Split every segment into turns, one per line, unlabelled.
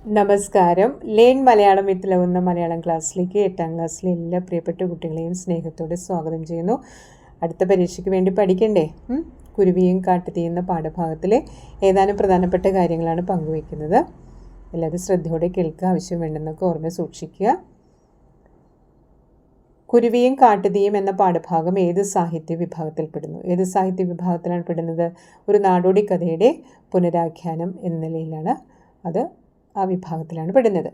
നമസ്കാരം. Learn Malayalam with love എന്ന മലയാളം ക്ലാസ്സിലേക്ക് 8ാം ക്ലാസ്സിലെ എല്ലാ പ്രിയപ്പെട്ട കുട്ടികളെയും സ്നേഹത്തോടെ സ്വാഗതം ചെയ്യുന്നു. അടുത്ത പരീക്ഷയ്ക്ക് വേണ്ടി പഠിക്കണ്ടേ? കുരുവിയും കാട്ടുതീയും എന്ന പാഠഭാഗത്തിലെ ഏതാനും പ്രധാനപ്പെട്ട കാര്യങ്ങളാണ് പങ്കുവയ്ക്കുന്നത്. എല്ലാവരും ശ്രദ്ധയോടെ കേൾക്കുക, ആവശ്യം വേണ്ടെന്നൊക്കെ ഓർമ്മ സൂക്ഷിക്കുക. കുരുവിയും കാട്ടുതീയും എന്ന പാഠഭാഗം ഏത് സാഹിത്യ വിഭാഗത്തിൽപ്പെടുന്നു? ഏത് സാഹിത്യ വിഭാഗത്തിലാണ് പെടുന്നത്? ഒരു നാടോടി കഥയുടെ പുനരാഖ്യാനം എന്ന നിലയിലാണ് അത് ആ വിഭാഗത്തിലാണ് പെടുന്നത്.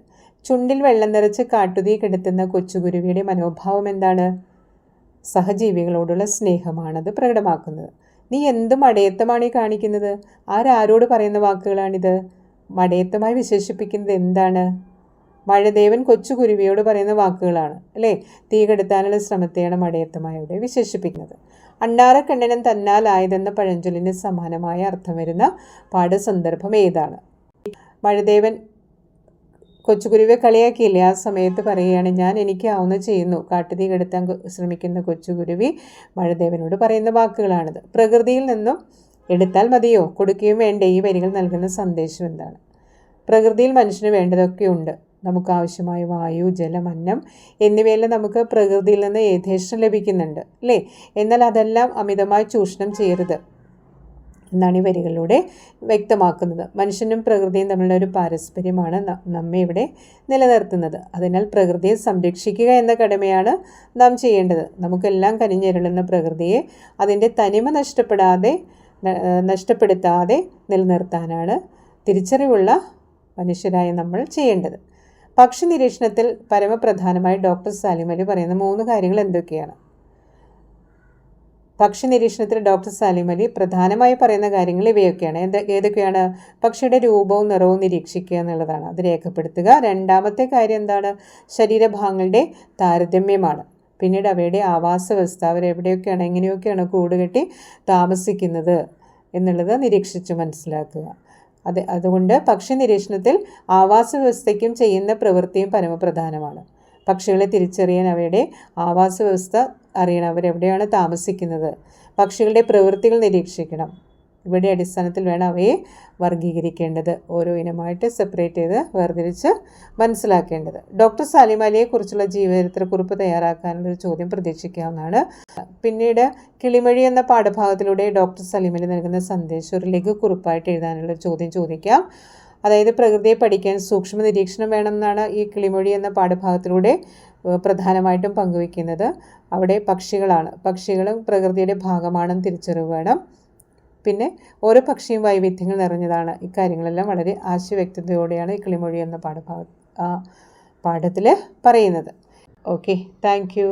ചുണ്ടിൽ വെള്ളം നിറച്ച് കാട്ടുതീ കെടുത്തുന്ന കൊച്ചുകുരുവിയുടെ മനോഭാവം എന്താണ്? സഹജീവികളോടുള്ള സ്നേഹമാണത് പ്രകടമാക്കുന്നത്. നീ എന്ത് മടയത്തമാണ് ഈ കാണിക്കുന്നത്? ആരോട് പറയുന്ന വാക്കുകളാണിത്? മടയത്തമായി വിശേഷിപ്പിക്കുന്നത് എന്താണ്? മഴദേവൻ കൊച്ചുകുരുവിയോട് പറയുന്ന വാക്കുകളാണ് അല്ലേ? തീ കെടുത്താനുള്ള ശ്രമത്തെയാണ് മടയത്തമായി ഇവിടെ വിശേഷിപ്പിക്കുന്നത്. അണ്ണാറക്കണ്ണനും തന്നാലായതെന്ന പഴഞ്ചൊല്ലിന് സമാനമായ അർത്ഥം വരുന്ന പാഠസന്ദർഭം ഏതാണ്? മഴദേവൻ കൊച്ചുകുരുവിയെ കളിയാക്കിയില്ലേ? ആ സമയത്ത് പറയുകയാണ്, ഞാൻ എനിക്കാവുന്ന ചെയ്യുന്നു. കാട്ടുതീ കെടുത്താൻ ശ്രമിക്കുന്ന കൊച്ചുകുരുവി മഴദേവനോട് പറയുന്ന വാക്കുകളാണിത്. പ്രകൃതിയിൽ നിന്നും എടുത്താൽ മതിയോ, കൊടുക്കുകയും വേണ്ടേ? ഈ വരികൾ നൽകുന്ന സന്ദേശം എന്താണ്? പ്രകൃതിയിൽ മനുഷ്യന് വേണ്ടതൊക്കെയുണ്ട്. നമുക്ക് ആവശ്യമായ വായു, ജലം, അന്നം എന്നിവയെല്ലാം നമുക്ക് പ്രകൃതിയിൽ നിന്ന് യഥേഷ്ടം ലഭിക്കുന്നുണ്ട് അല്ലേ? എന്നാൽ അതെല്ലാം അമിതമായി ചൂഷണം ചെയ്യരുത് എന്നാണ് ഈ വരികളിലൂടെ വ്യക്തമാക്കുന്നത്. മനുഷ്യനും പ്രകൃതിയും തമ്മിലുള്ള ഒരു പാരസ്പര്യമാണ് നമ്മെ ഇവിടെ നിലനിർത്തുന്നത്. അതിനാൽ പ്രകൃതിയെ സംരക്ഷിക്കുക എന്ന കടമയാണ് നാം ചെയ്യേണ്ടത്. നമുക്കെല്ലാം കനിഞ്ഞരുളുന്ന പ്രകൃതിയെ അതിൻ്റെ തനിമ നഷ്ടപ്പെടുത്താതെ നിലനിർത്താനാണ് തിരിച്ചറിവുള്ള മനുഷ്യരായ നമ്മൾ ചെയ്യേണ്ടത്. പക്ഷി നിരീക്ഷണത്തിൽ പരമപ്രധാനമായി ഡോക്ടർ സാലിം അലി പറയുന്ന 3 കാര്യങ്ങൾ എന്തൊക്കെയാണ്? പക്ഷി നിരീക്ഷണത്തിൽ ഡോക്ടർ സാലിം അലി പ്രധാനമായി പറയുന്ന കാര്യങ്ങൾ ഇവയൊക്കെയാണ്. ഏതൊക്കെയാണ്? പക്ഷിയുടെ രൂപവും നിറവും നിരീക്ഷിക്കുക എന്നുള്ളതാണ്, അത് രേഖപ്പെടുത്തുക. രണ്ടാമത്തെ കാര്യം എന്താണ്? ശരീരഭാഗങ്ങളുടെ താരതമ്യമാണ്. പിന്നീട് അവയുടെ ആവാസ വ്യവസ്ഥ, അവരെവിടെയൊക്കെയാണ് എങ്ങനെയൊക്കെയാണ് കൂടുകെട്ടി താമസിക്കുന്നത് എന്നുള്ളത് നിരീക്ഷിച്ച് മനസ്സിലാക്കുക. അതുകൊണ്ട് പക്ഷി നിരീക്ഷണത്തിൽ ആവാസ വ്യവസ്ഥയ്ക്കും ചെയ്യുന്ന പ്രവൃത്തിയും പരമപ്രധാനമാണ്. പക്ഷികളെ തിരിച്ചറിയാൻ അവയുടെ ആവാസ വ്യവസ്ഥ അറിയണം, അവരെവിടെയാണ് താമസിക്കുന്നത്. പക്ഷികളുടെ പ്രവൃത്തികൾ നിരീക്ഷിക്കണം. ഇവിടെ അടിസ്ഥാനത്തിൽ വേണം അവയെ വർഗീകരിക്കേണ്ടത്, ഓരോ ഇനമായിട്ട് സെപ്പറേറ്റ് ചെയ്ത് വേർതിരിച്ച് മനസ്സിലാക്കേണ്ടത്. ഡോക്ടർ സാലിം അലിയെക്കുറിച്ചുള്ള ജീവചരിത്രക്കുറിപ്പ് തയ്യാറാക്കാനുള്ളൊരു ചോദ്യം പ്രതീക്ഷിക്കാവുന്നതാണ്. പിന്നീട് കിളിമൊഴി എന്ന പാഠഭാഗത്തിലൂടെ ഡോക്ടർ സാലിം അലി നൽകുന്ന സന്ദേശം ഒരു ലഘുക്കുറിപ്പായിട്ട് എഴുതാനുള്ള ചോദ്യം ചോദിക്കാം. അതായത് പ്രകൃതിയെ പഠിക്കാൻ സൂക്ഷ്മ നിരീക്ഷണം വേണമെന്നാണ് ഈ കിളിമൊഴി എന്ന പാഠഭാഗത്തിലൂടെ പ്രധാനമായിട്ടും പങ്കുവയ്ക്കുന്നത്. അവിടെ പക്ഷികളും പ്രകൃതിയുടെ ഭാഗമാണെന്ന് തിരിച്ചറിവ് വേണം. പിന്നെ ഓരോ പക്ഷിയും വൈവിധ്യങ്ങൾ നിറഞ്ഞതാണ്. ഇക്കാര്യങ്ങളെല്ലാം വളരെ ആശയവ്യക്തതയോടെയാണ് ഈ കിളിമൊഴി എന്ന പാഠത്തിൽ പറയുന്നത്. Okay, thank you.